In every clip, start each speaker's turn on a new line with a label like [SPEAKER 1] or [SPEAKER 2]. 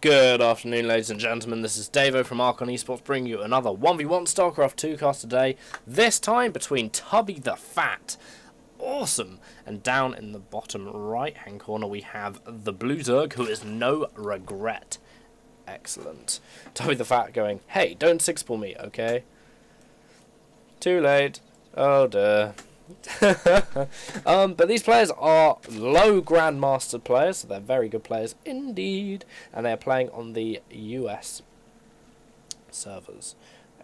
[SPEAKER 1] Good afternoon, ladies and gentlemen. This is Davo from Esports, bringing you another 1v1 Starcraft 2 cast today. This time between TubbyTheFat, awesome, and down in the bottom right-hand corner we have the Blue Zerg, who is NoRegreT. Excellent. TubbyTheFat going, hey, don't 6-pull me, okay? Too late. Oh dear. But these players are low Grandmaster players, so they're very good players indeed, and they're playing on the US servers.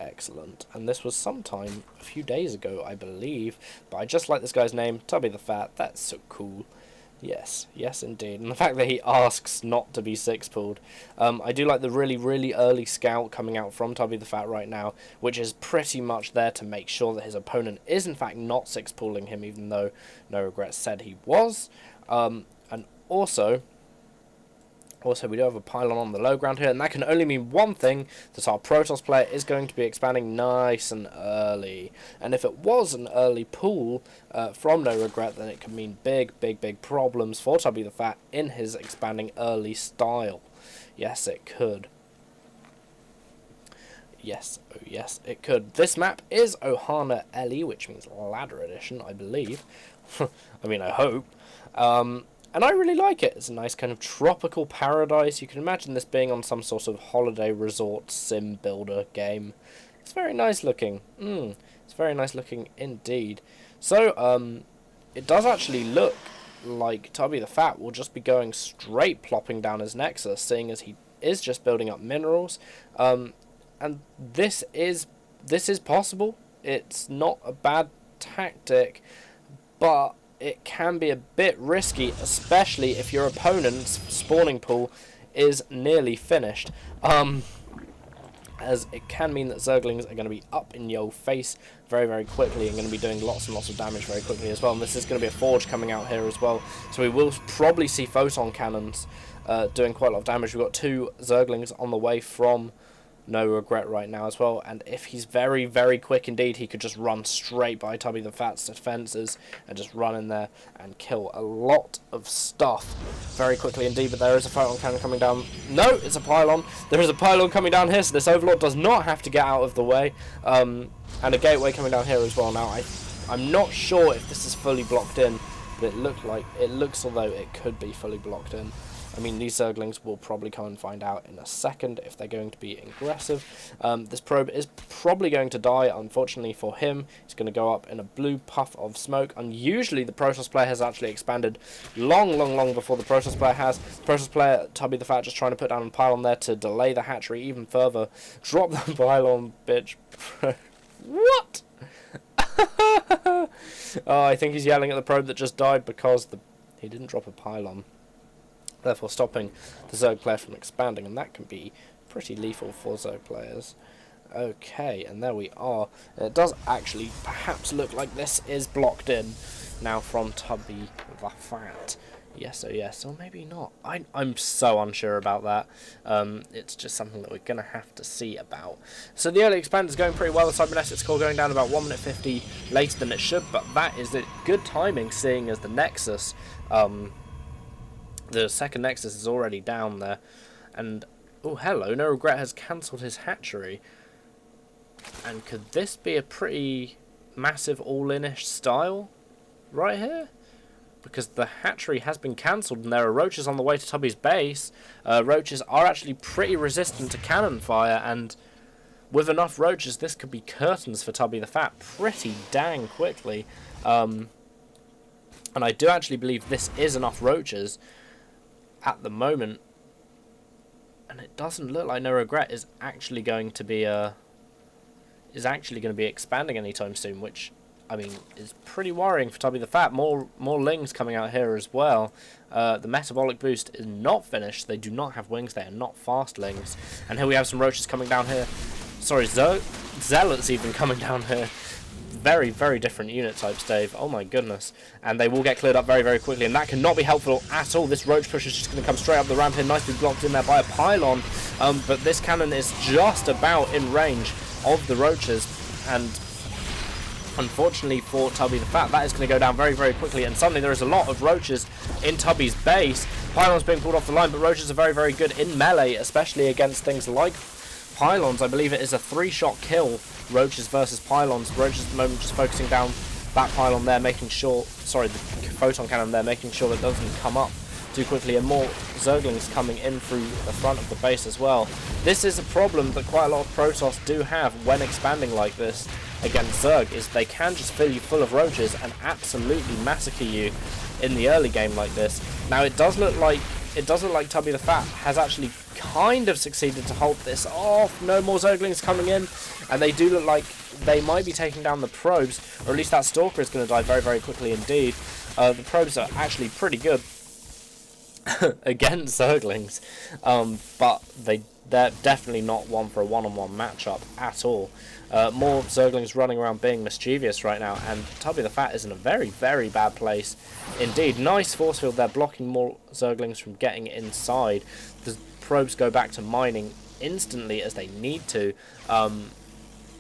[SPEAKER 1] Excellent. And this was sometime a few days ago, I believe, but I just like this guy's name, TubbyTheFat. That's so cool. Yes, yes indeed. And the fact that he asks not to be 6-pulled. I do like the really early scout coming out from TubbyTheFat right now, which is pretty much there to make sure that his opponent is in fact not 6-pulling him, even though NoRegreT said he was. And also we do have a pylon on the low ground here, and that can only mean one thing, that our Protoss player is going to be expanding nice and early. And if it was an early pull from NoRegreT, then it could mean big problems for TubbyTheFat in his expanding early style. Yes, it could. Yes, oh yes, it could. This map is Ohana Ellie, which means Ladder Edition, I believe. I mean, I hope. And I really like it. It's a nice kind of tropical paradise. You can imagine this being on some sort of holiday resort sim builder game. It's very nice looking. It's very nice looking indeed. So, it does actually look like TubbyTheFat will just be going straight plopping down his Nexus, seeing as he is just building up minerals. And this is possible. It's not a bad tactic, but it can be a bit risky, especially if your opponent's spawning pool is nearly finished. As it can mean that Zerglings are going to be up in your face very quickly and going to be doing lots and lots of damage very quickly as well. And this is going to be a Forge coming out here as well, so we will probably see Photon Cannons doing quite a lot of damage. We've got 2 Zerglings on the way from NoRegreT right now as well, and if he's very quick indeed, he could just run straight by TubbyTheFat's defenses and just run in there and kill a lot of stuff very quickly indeed. But there is a photon cannon coming down. No, it's a pylon. There is a pylon coming down here, so this Overlord does not have to get out of the way. And a gateway coming down here as well. Now I'm not sure if this is fully blocked in, but it looks although it could be fully blocked in. I mean, these Zerglings will probably come and find out in a second if they're going to be aggressive. This probe is probably going to die, unfortunately for him. He's going to go up in a blue puff of smoke. Unusually, the Protoss player has actually expanded long before the Protoss player has. The Protoss player, TubbyTheFat, just trying to put down a pylon there to delay the hatchery even further. Drop the pylon, bitch. What? Oh, I think he's yelling at the probe that just died because he didn't drop a pylon, therefore stopping the Zerg player from expanding, and that can be pretty lethal for Zerg players. Okay, and there we are. It does actually perhaps look like this is blocked in now from TubbyTheFat. Yes, oh yes, or maybe not. I'm so unsure about that. It's just something that we're going to have to see about. So the early expand is going pretty well. The Cybernetics core going down about 1 minute 50 later than it should, but that is it. Good timing, seeing as the Nexus, the second Nexus is already down there. And, oh hello, NoRegreT has cancelled his hatchery. And could this be a pretty massive all-in-ish style right here? Because the hatchery has been cancelled and there are roaches on the way to Tubby's base. Roaches are actually pretty resistant to cannon fire, and with enough roaches this could be curtains for TubbyTheFat pretty dang quickly. And I do actually believe this is enough roaches at the moment, and it doesn't look like NoRegreT is actually going to be expanding anytime soon, which I mean is pretty worrying for TubbyTheFat. More lings coming out here as well. The metabolic boost is not finished. They do not have wings. They are not fast lings. And here we have some roaches coming down here. Sorry, zealots even coming down here. Very different unit types, Dave. Oh my goodness. And they will get cleared up very quickly, and that cannot be helpful at all. This roach push is just going to come straight up the ramp here, nicely blocked in there by a pylon. But this cannon is just about in range of the roaches, and unfortunately for TubbyTheFat, that is going to go down very quickly, and suddenly there is a lot of roaches in Tubby's base. Pylons being pulled off the line, but Roaches are very, very good in melee, especially against things like Pylons. I believe it is a 3-shot kill, Roaches versus Pylons. Roaches at the moment just focusing down that Pylon there, making sure, sorry, the Photon Cannon there, making sure that it doesn't come up too quickly, and more Zerglings coming in through the front of the base as well. This is a problem that quite a lot of Protoss do have when expanding like this against Zerg, is they can just fill you full of Roaches and absolutely massacre you in the early game like this. Now it does look like TubbyTheFat has actually kind of succeeded to hold this off. No more Zerglings coming in, and they do look like they might be taking down the probes, or at least that Stalker is going to die very, very quickly indeed. The probes are actually pretty good against Zerglings, but they're definitely not one for a one-on-one matchup at all. More Zerglings running around being mischievous right now, and TubbyTheFat is in a very, very bad place indeed. Nice force field there, blocking more Zerglings from getting inside. The probes go back to mining instantly as they need to,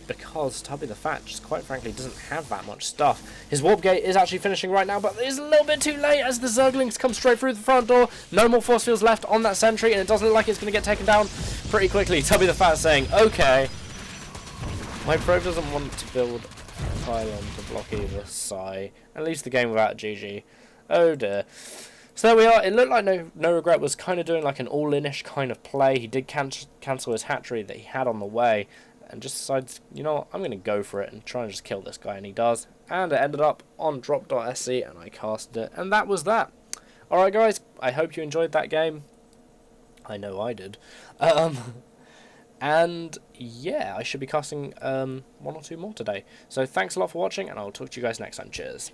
[SPEAKER 1] because TubbyTheFat just quite frankly doesn't have that much stuff. His warp gate is actually finishing right now, but it's a little bit too late as the Zerglings come straight through the front door. No more force fields left on that sentry, and it doesn't look like it's going to get taken down pretty quickly. TubbyTheFat saying, okay, my probe doesn't want to build a pylon to block either, sigh. At least the game without GG. Oh dear. So there we are. It looked like NoRegreT was kind of doing like an all-in-ish kind of play. He did cancel his hatchery that he had on the way, and just decides, you know what, I'm going to go for it and try and just kill this guy, and he does. And it ended up on drop.sc, and I casted it, and that was that. Alright guys, I hope you enjoyed that game. I know I did. And yeah, I should be casting 1 or 2 more today. So thanks a lot for watching, and I'll talk to you guys next time. Cheers.